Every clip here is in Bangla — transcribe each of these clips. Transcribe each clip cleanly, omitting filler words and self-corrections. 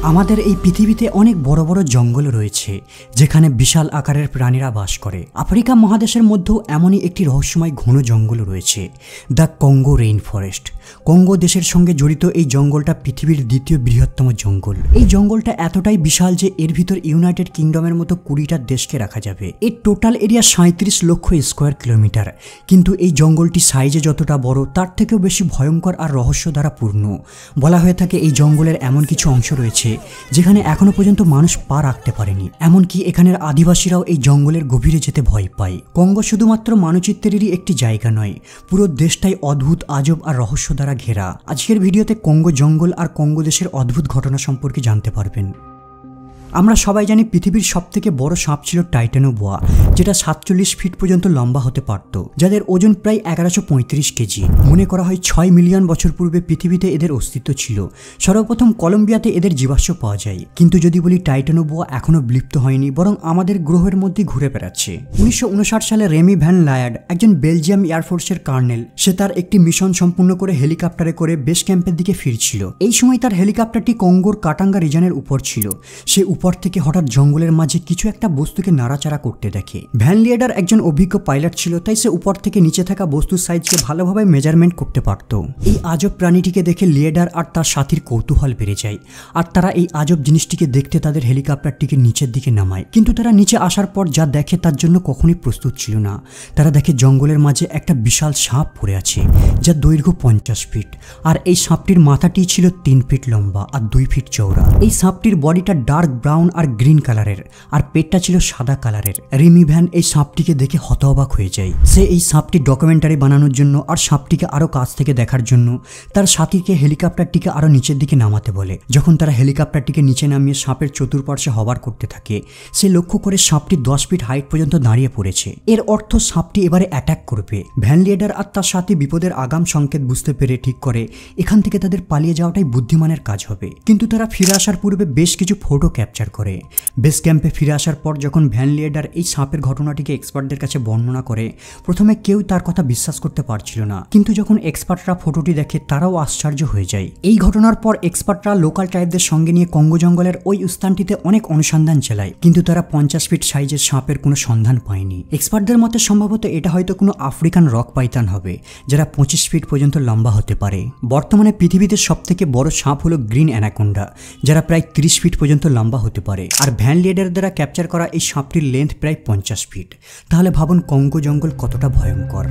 আমাদের এই পৃথিবীতে অনেক বড় বড় জঙ্গল রয়েছে যেখানে বিশাল আকারের প্রাণীরা বাস করে। আফ্রিকা মহাদেশের মধ্যেও এমনই একটি রহস্যময় ঘন জঙ্গল রয়েছে, the Congo rain forest. Congo দেশের সঙ্গে জড়িত এই জঙ্গলটা পৃথিবীর দ্বিতীয় বৃহত্তম জঙ্গল। এই জঙ্গলটা এতটাই বিশাল যে এর ভিতর ইউনাইটেড কিংডমের মতো 20টা দেশকে রাখা যাবে। এর টোটাল এরিয়া 37 লক্ষ স্কোয়ার কিলোমিটার। কিন্তু এই জঙ্গলটি সাইজে যতটা বড় তার থেকেও বেশি ভয়ঙ্কর আর রহস্য দ্বারা পূর্ণ। বলা হয়ে থাকে এই জঙ্গলের এমন কিছু অংশ রয়েছে যেখানে এখনো পর্যন্ত মানুষ পা রাখতে পারেনি। এমনকি এখানের আদিবাসীরাও এই জঙ্গলের গভীরে যেতে ভয় পায়। কঙ্গো শুধুমাত্র মানচিত্রেরই একটি জায়গা নয়, পুরো দেশটাই অদ্ভুত, আজব আর রহস্য দ্বারা ঘেরা। আজকের ভিডিওতে কঙ্গো জঙ্গল আর কঙ্গো দেশের অদ্ভুত ঘটনা সম্পর্কে জানতে পারবেন। আমরা সবাই জানি পৃথিবীর সবথেকে বড় সাপ ছিল টাইটানোবোয়া, যেটা 47 ফিট পর্যন্ত লম্বা হতে পারত, যাদের ওজন প্রায় 1135 কেজি। মনে করা হয় 6 মিলিয়ন বছর পূর্বে পৃথিবীতে এদের অস্তিত্ব ছিল। সর্বপ্রথম কলম্বিয়াতে এদের জীবাশ্ম পাওয়া যায়। কিন্তু যদি বলি টাইটানোবোয়া এখনো বিলুপ্ত হয়নি, বরং আমাদের গ্রহের মধ্যে ঘুরে বেড়াচ্ছে। 1959 সালে রেমি ভ্যান লায়ার্ড, একজন বেলজিয়াম এয়ারফোর্সের কর্নেল, সে তার একটি মিশন সম্পূর্ণ করে হেলিকপ্টারে করে বেস ক্যাম্পের দিকে ফিরছিল। এই সময় তার হেলিকপ্টারটি কঙ্গোর কাটাঙ্গা রিজনের উপর ছিল। সে উপর থেকে হঠাৎ জঙ্গলের মাঝে কিছু একটা বস্তুকে নাড়াচাড়া করতে দেখে। ভ্যান লিয়েডার একজন অভিজ্ঞ পাইলট ছিল, তাই সে উপর থেকে নিচে থাকা বস্তুর সাইজকে ভালোভাবে মেজারমেন্ট করতে পারত। এই আজব প্রাণীটিকে দেখে লিয়েডার আর তার সাথীর কৌতূহল বেড়ে যায়, আর তারা এই আজব জিনিসটিকে দেখতে তাদের হেলিকপ্টারটিকে নিচের দিকে নামায়। কিন্তু তারা নিচে আসার পর যা দেখে তার জন্য কখনোই প্রস্তুত ছিল না। তারা দেখে জঙ্গলের মাঝে একটা বিশাল সাপ পড়ে আছে, যার দৈর্ঘ্য 50 ফিট, আর এই সাপটির মাথাটি ছিল 3 ফিট লম্বা আর 2 ফিট চওড়া। এই সাপটির বডিটা ডার্ক ব্রাউন আর গ্রিন কালারের, আর পেটটা ছিল সাদা কালারের। রেমি ভ্যান এই সাপটিকে দেখে হতবাক হয়ে যায়। সে এই সাপটির ডকুমেন্টারি বানানোর জন্য আর সাপটিকে আরো কাছ থেকে দেখার জন্য তার সাথীকে হেলিকপ্টারটিকে আরো নিচের দিকে নামাতে বলে। যখন তারা হেলিকপ্টারটিকে নিচে নামিয়ে সাপের চতুর্পার্শ্বে হবার করতে থাকে, সে লক্ষ্য করে সাপটি 10 ফিট হাইট পর্যন্ত দাঁড়িয়ে পড়েছে। এর অর্থ সাপটি এবারে অ্যাটাক করবে। ভ্যান লিয়েডার আর তার সাথে বিপদের আগাম সংকেত বুঝতে পেরে ঠিক করে এখান থেকে তাদের পালিয়ে যাওয়াটাই বুদ্ধিমানের কাজ হবে। কিন্তু তারা ফিরে আসার পূর্বে বেশ কিছু ফটো ক্যাপচার করে। বেস ক্যাম্পে ফিরে আসার পর যখন ভ্যান লিয়েডার এই সাপের ঘটনাটিকে এক্সপার্টদের কাছে বর্ণনা করে, প্রথমে কেউ তার কথা বিশ্বাস করতে পারছিল না। কিন্তু যখন এক্সপার্টরা ফটোটি দেখে তারাও আশ্চর্য হয়ে যায়। এই ঘটনার পর এক্সপার্টরা লোকাল ট্রাইবদের সঙ্গে নিয়ে কঙ্গো জঙ্গলের ওই স্থানটিতে অনেক অনুসন্ধান চালায়, কিন্তু তারা 50 ফিট সাইজের সাপের কোনো সন্ধান পায়নি। এক্সপার্টদের মতে সম্ভবত এটা হয়তো কোনো আফ্রিকান রক পাইথন হবে, যারা 25 ফিট পর্যন্ত লম্বা হতে পারে। বর্তমানে পৃথিবীতে সবথেকে বড় সাপ হলো গ্রিন অ্যানাকোন্ডা, যারা প্রায় 30 ফিট পর্যন্ত লম্বা হতে পারে। আর ভ্যান লিয়েডার দ্বারা ক্যাপচার করা এই সাপটির লেন্থ প্রায় 50 ফিট। তাহলে ভাবুন কঙ্গো জঙ্গল কতটা ভয়ঙ্কর।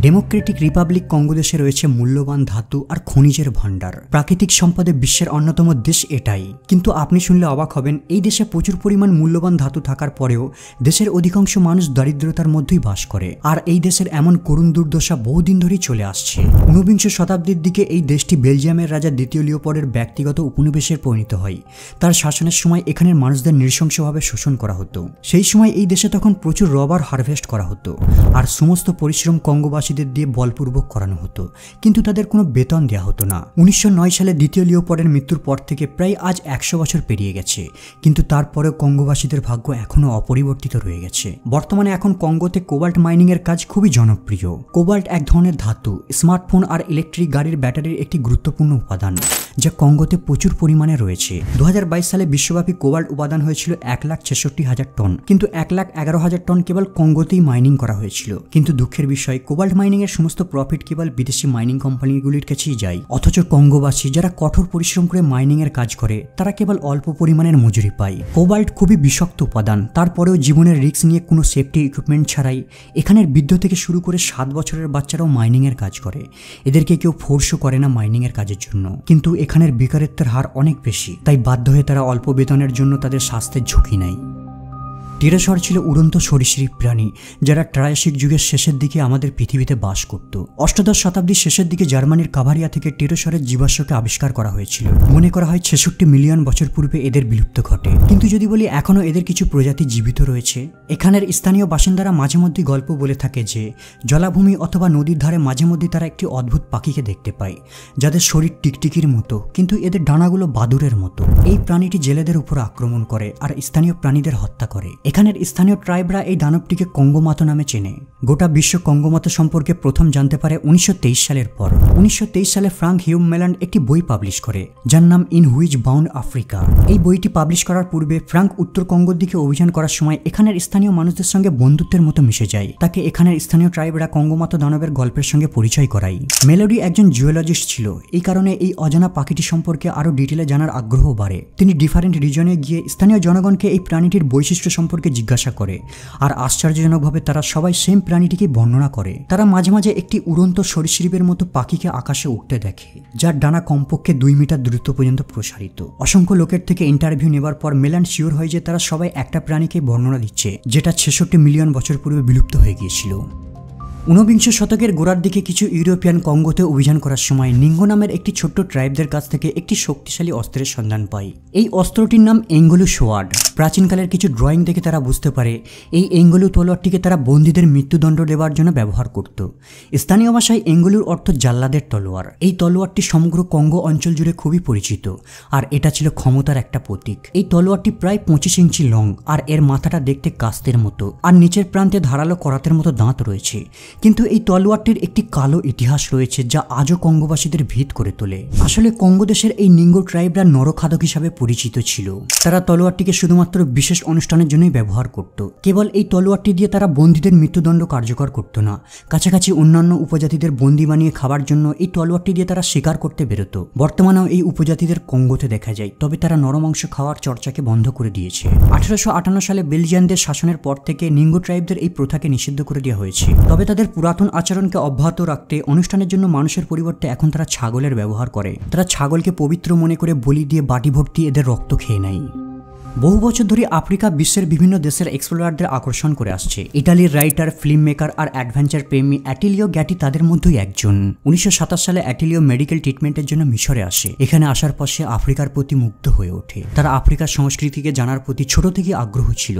ডেমোক্রেটিক রিপাবলিক কঙ্গো দেশে রয়েছে মূল্যবান ধাতু আর খনিজের ভাণ্ডার। প্রাকৃতিক সম্পদে বিশ্বের অন্যতম দেশ এটাই। কিন্তু আপনি শুনলে অবাক হবেন, এই দেশে প্রচুর পরিমাণ মূল্যবান ধাতু থাকার পরেও দেশের অধিকাংশ মানুষ দারিদ্রতার মধ্যেই বাস করে। আর এই দেশের এমন করুণ দুর্দশা বহুদিন ধরেই চলে আসছে। 19বিংশ শতাব্দীর দিকে এই দেশটি বেলজিয়ামের রাজা দ্বিতীয় লিওপোল্ডের ব্যক্তিগত উপনিবেশে পরিণত হয়। তার শাসনের সময় এখানের মানুষদের নৃশংসভাবে শোষণ করা হতো। সেই সময় এই দেশে তখন প্রচুর রবার হারভেস্ট করা হতো, আর সমস্ত পরিশ্রম কঙ্গোবাসীদের দিয়ে বলপূর্বক করানো হতো, কিন্তু তাদের কোনো বেতন দেওয়া হতো না। 1909 সালে দ্বিতীয় লিওপোল্ডের মৃত্যুর পর থেকে প্রায় আজ 100 বছর পেরিয়ে গেছে, কিন্তু তারপরেও কঙ্গোবাসীদের ভাগ্য এখনও অপরিবর্তিত রয়ে গেছে। বর্তমানে এখন কঙ্গোতে কোবাল্ট মাইনিং এর কাজ খুবই জনপ্রিয়। কোবাল্ট এক ধরনের ধাতু, স্মার্টফোন আর ইলেকট্রিক গাড়ির ব্যাটারির একটি গুরুত্বপূর্ণ উপাদান, যা কঙ্গোতে প্রচুর পরিমাণে রয়েছে। 2022 সালে বিশ্বব্যাপী কোবাল্ট উপাদান হয়েছিল 1,66,000 টন, কিন্তু 1,11,000 টন কেবল কঙ্গোতেই মাইনিং করা হয়েছিল। কিন্তু দুঃখের বিষয়, কোবাল্ট মাইনিং এর সমস্ত প্রফিট কেবল বিদেশি মাইনিং কোম্পানিগুলির কাছেই যায়। অথচ কঙ্গোবাসী যারা কঠোর পরিশ্রম করে মাইনিং এর কাজ করে, তারা কেবল অল্প পরিমাণের মজুরি পায়। কোবাল্ট খুবই বিষাক্ত উপাদান, তারপরেও জীবনের রিস্ক নিয়ে কোনো সেফটি ইকুইপমেন্ট ছাড়াই এখানের বৃদ্ধ থেকে শুরু করে 7 বছরের বাচ্চারাও মাইনিং এর কাজ করে। এদেরকে কেউ ফোর্সও করে না মাইনিং এর কাজের জন্য। কিন্তু এখানের বেকারত্বের হার অনেক বেশি, তাই বাধ্য হয়ে তারা অল্প বেতনের জন্য তাদের স্বাস্থ্যের ঝুঁকি নেয়। টেরাসর ছিল উড়ন্ত সরীসৃপ প্রাণী, যারা ট্রায়াসিক যুগের শেষের দিকে আমাদের পৃথিবীতে বাস করত। অষ্টাদশ শতাব্দীর শেষের দিকে জার্মানির কাভারিয়া থেকে টেরাসরের জীবাশ্মকে আবিষ্কার করা হয়েছিল। মনে করা হয় 66 মিলিয়ন বছর পূর্বে এদের বিলুপ্ত ঘটে। কিন্তু যদি বলি এখনও এদের কিছু প্রজাতি জীবিত রয়েছে। এখানের স্থানীয় বাসিন্দারা মাঝে মধ্যে গল্প বলে থাকে যে জলাভূমি অথবা নদীর ধারে মাঝে মধ্যে তারা একটি অদ্ভুত পাখিকে দেখতে পায়, যাদের শরীর টিকটিকির মতো, কিন্তু এদের ডানাগুলো বাদুরের মতো। এই প্রাণীটি জেলেদের উপর আক্রমণ করে আর স্থানীয় প্রাণীদের হত্যা করে। এখানের স্থানীয় ট্রাইবরা এই দানবটিকে কঙ্গোমাতো নামে চেনে। গোটা বিশ্ব কঙ্গোমাতো সম্পর্কে প্রথম জানতে পারে 1923 সালের পর। 1923 সালে ফ্রাঙ্ক হিউম মেল্যান্ড একটি বই পাবলিশ করে যার নাম ইন হুইচ বাউন্ড আফ্রিকা। এই বইটি পাবলিশ করার পূর্বে ফ্রাঙ্ক উত্তর কঙ্গোর দিকে অভিযান করার সময় এখানের স্থানীয় মানুষদের সঙ্গে বন্ধুত্বের মতো মিশে যায়। তাকে এখানের স্থানীয় ট্রাইবরা কঙ্গোমাতো দানবের গল্পের সঙ্গে পরিচয় করায়। মেলোডি একজন জিওলজিস্ট ছিল, এই কারণে এই অজানা পাখিটি সম্পর্কে আরো ডিটেলে জানার আগ্রহ বাড়ে। তিনি ডিফারেন্ট রিজনে গিয়ে স্থানীয় জনগণকে এই প্রাণীটির বৈশিষ্ট্য সম্পর্কে জিজ্ঞাসা করে, আর আশ্চর্যজনকভাবে তারা সবাই সেম প্রাণীটিকে বর্ণনা করে। তারা মাঝে মাঝে একটি উড়ন্ত সরীসৃপের মতো পাখিকে আকাশে উঠতে দেখে, যার ডানা কমপক্ষে 2 মিটার দূরত্ব পর্যন্ত প্রসারিত। অসংখ্য লোকের থেকে ইন্টারভিউ নেবার পর মেল্যান্ড শিওর হয় যে তারা সবাই একটা প্রাণীকে বর্ণনা দিচ্ছে যেটা 66 মিলিয়ন বছর পূর্বে বিলুপ্ত হয়ে গিয়েছিল। 19বিংশ শতকের গোড়ার দিকে কিছু ইউরোপিয়ান কঙ্গোতে অভিযান করার সময় নিঙ্গো নামের একটি ছোট্ট ট্রাইবদের কাছ থেকে একটি শক্তিশালী অস্ত্রের সন্ধান পায়। এই অস্ত্রটির নাম এঙ্গলু সোয়ার্ড। প্রাচীনকালের কিছু ড্রয়িং দেখে তারা বুঝতে পারে এই এঙ্গলু তলোয়ারটিকে তারা বন্দীদের মৃত্যুদণ্ড দেওয়ার জন্য ব্যবহার করত। স্থানীয় ভাষায় এঙ্গলুর অর্থ জাল্লাদের তলোয়ার। এই তলোয়ারটি সমগ্র কঙ্গো অঞ্চল জুড়ে খুবই পরিচিত, আর এটা ছিল ক্ষমতার একটা প্রতীক। এই তলোয়ারটি প্রায় 25 ইঞ্চি লং, আর এর মাথাটা দেখতে কাস্তের মতো, আর নিচের প্রান্তে ধারালো করাতের মতো দাঁত রয়েছে। কিন্তু এই তলোয়ারটির একটি কালো ইতিহাস রয়েছে যা আজও কঙ্গোবাসীদের ভীত করে তোলে। আসলে কঙ্গো দেশের এই নিঙ্গো ট্রাইবরা নরখাদক হিসাবে পরিচিত ছিল। তারা তলোয়ারটিকে শুধুমাত্র বিশেষ অনুষ্ঠানের জন্যই ব্যবহার করত। কেবল এই তলোয়ারটি দিয়ে তারা বন্দীদের মৃত্যুদণ্ড কার্যকর করত না, কাছাকাছি অন্যান্য উপজাতিদের বন্দী বানিয়ে খাবার জন্য এই তলোয়ারটি দিয়ে তারা শিকার করতে বেরোত। বর্তমানেও এই উপজাতিদের কঙ্গোতে দেখা যায়, তবে তারা নরমাংস খাওয়ার চর্চাকে বন্ধ করে দিয়েছে। 1858 সালে বেলজিয়ানদের শাসনের পর থেকে নিঙ্গো ট্রাইবদের এই প্রথাকে নিষিদ্ধ করে দেওয়া হয়েছে। তবে তাদের পুরাতন আচরণকে অব্যাহত রাখতে অনুষ্ঠানের জন্য মানুষের পরিবর্তে এখন তারা ছাগলের ব্যবহার করে। তারা ছাগলকে পবিত্র মনে করে বলি দিয়ে বাটি ভর্তি এদের রক্ত খেয়ে নেয়। বহু বছর ধরে আফ্রিকা বিশ্বের বিভিন্ন দেশের এক্সপ্লোরারদের আকর্ষণ করে আসছে। ইটালির রাইটার, ফিল্ম মেকার আর অ্যাডভেঞ্চার প্রেমী অ্যাটিলিও গ্যাটি তাদের মধ্যেই একজন। 1927 সালে অ্যাটিলিও মেডিকেল ট্রিটমেন্টের জন্য মিশরে আসে। এখানে আসার পর সে আফ্রিকার প্রতি মুগ্ধ হয়ে ওঠে। তারা আফ্রিকার সংস্কৃতিকে জানার প্রতি ছোট থেকে আগ্রহ ছিল।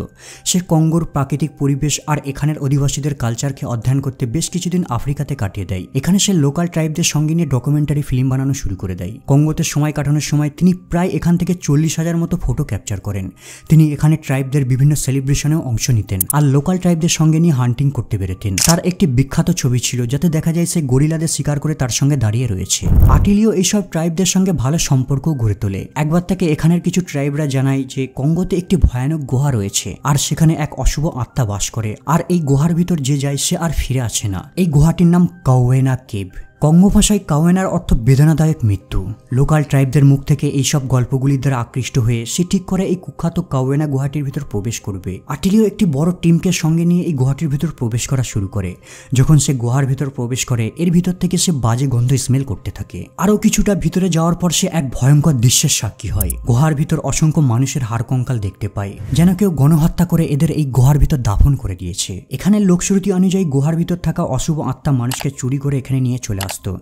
সে কঙ্গোর প্রাকৃতিক পরিবেশ আর এখানের অধিবাসীদের কালচারকে অধ্যয়ন করতে বেশ কিছুদিন আফ্রিকাতে কাটিয়ে দেয়। এখানে সে লোকাল ট্রাইবদের সঙ্গে নিয়ে ডকুমেন্টারি ফিল্ম বানানো শুরু করে দেয়। কঙ্গোতে সময় কাটানোর সময় তিনি প্রায় এখান থেকে 40,000 মতো ফটো ক্যাপচার করেন। তিনি এখানে ট্রাইবদের বিভিন্ন সেলিব্রেশনেও অংশ নিতেন আর লোকাল ট্রাইবদের সঙ্গে নিয়ে হান্টিং করতে বেরোতেন। তার একটি বিখ্যাত ছবি ছিল যাতে দেখা যায় সে গরিলাদের শিকার করে তার সঙ্গে দাঁড়িয়ে রয়েছে। আটিলিও এইসব ট্রাইবদের সঙ্গে ভালো সম্পর্কও গড়ে তোলে। একবার তাকে এখানের কিছু ট্রাইবরা জানায় যে কঙ্গোতে একটি ভয়ানক গুহা রয়েছে আর সেখানে এক অশুভ আত্মা বাস করে, আর এই গুহার ভিতর যে যায় সে আর ফিরে আসে না। এই গুহাটির নাম কাওয়েনা কেভ। কঙ্গো ভাষায় কাওয়েনার অর্থ বেদনাদায়ক মৃত্যু। লোকাল ট্রাইবদের মুখ থেকে এইসব গল্পগুলির দ্বারা আকৃষ্ট হয়ে সে ঠিক করে এই কুখ্যাত কাওয়েনা গুহাটির ভিতর প্রবেশ করবে। আটিলিও একটি বড় টিমকে সঙ্গে নিয়ে এই গুহাটির ভিতর প্রবেশ করা শুরু করে। যখন সে গুহার ভিতর প্রবেশ করে এর ভিতর থেকে সে বাজে গন্ধ স্মেল করতে থাকে। আরও কিছুটা ভিতরে যাওয়ার পর সে এক ভয়ঙ্কর দৃশ্যের সাক্ষী হয়। গুহার ভিতর অসংখ্য মানুষের হাড় কঙ্কাল দেখতে পায়, যেন কেউ গণহত্যা করে এদের এই গুহার ভিতর দাফন করে দিয়েছে। এখানের লোকশ্রুতি অনুযায়ী গুহার ভিতর থাকা অশুভ আত্মা মানুষকে চুরি করে এখানে নিয়ে চলে আসতো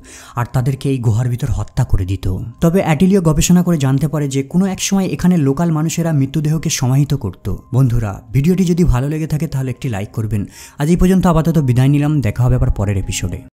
আর তাদেরকে এই গুহার ভিতর হত্যা করে দিত। তবে অ্যাটিলিও গবেষণা করে জানতে পারে যে কোনো এক সময় এখানে লোকাল মানুষেরা মৃতদেহকে সমাহিত করত। বন্ধুরা, ভিডিওটি যদি ভালো লেগে থাকে তাহলে একটি লাইক করবেন। আজ এই পর্যন্ত আপাতত বিদায় নিলাম, দেখা হবে আবার পরের এপিসোডে।